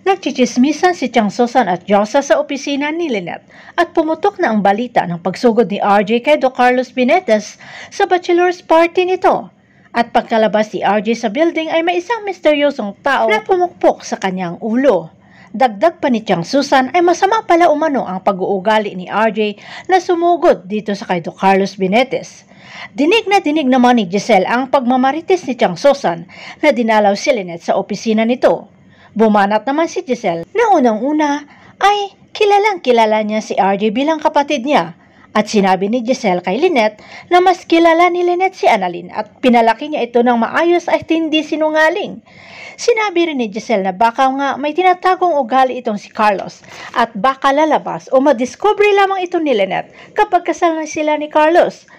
Nagchichismisan si Chang Susan at Josa sa opisina ni Lynette at pumutok na ang balita ng pagsugod ni RJ kay Do Carlos Benitez sa bachelor's party nito. At pagkalabas si RJ sa building ay may isang misteryosong tao na pumukpok sa kanyang ulo. Dagdag pa ni Chang Susan ay masama pala umano ang pag-uugali ni RJ na sumugod dito sa kay Do Carlos Benitez. Dinig naman ni Giselle ang pagmamarites ni Chang Susan na dinalaw si Lynette sa opisina nito. Bumanat naman si Giselle na unang-una ay kilalang-kilala niya si RJ bilang kapatid niya at sinabi ni Giselle kay Lynette na mas kilala ni Lynette si Annalyn at pinalaki niya ito ng maayos at hindi sinungaling. Sinabi rin ni Giselle na baka nga may tinatagong ugali itong si Carlos at baka lalabas o madiscover lamang ito ni Lynette kapag kasal na sila ni Carlos.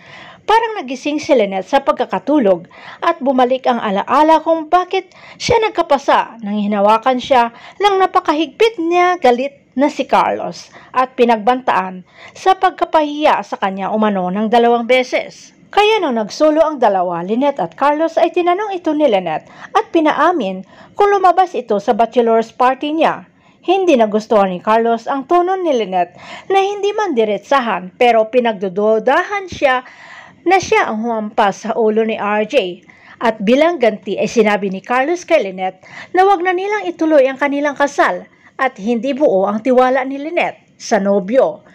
Parang nagising si Lynette sa pagkakatulog at bumalik ang alaala kung bakit siya nagkapasa nang hinawakan siya ng napakahigpit niya galit na si Carlos at pinagbantaan sa pagkapahiya sa kanya umano ng 2 beses. Kaya nung nagsulo ang dalawa, Lynette at Carlos, ay tinanong ito ni Lynette at pinaamin kung lumabas ito sa bachelor's party niya. Hindi nagustuhan ni Carlos ang tono ni Lynette na hindi man diretsahan pero pinagdududahan siya na siya ang humampas sa ulo ni RJ. At bilang ganti ay sinabi ni Carlos kay Lynette na wag na nilang ituloy ang kanilang kasal at hindi buo ang tiwala ni Lynette sa nobyo.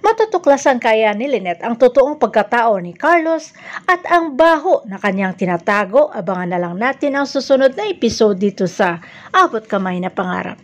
Matutuklasan kaya ni Lynette ang totoong pagkatao ni Carlos at ang baho na kanyang tinatago. Abangan na lang natin ang susunod na episode dito sa Abot Kamay na Pangarap.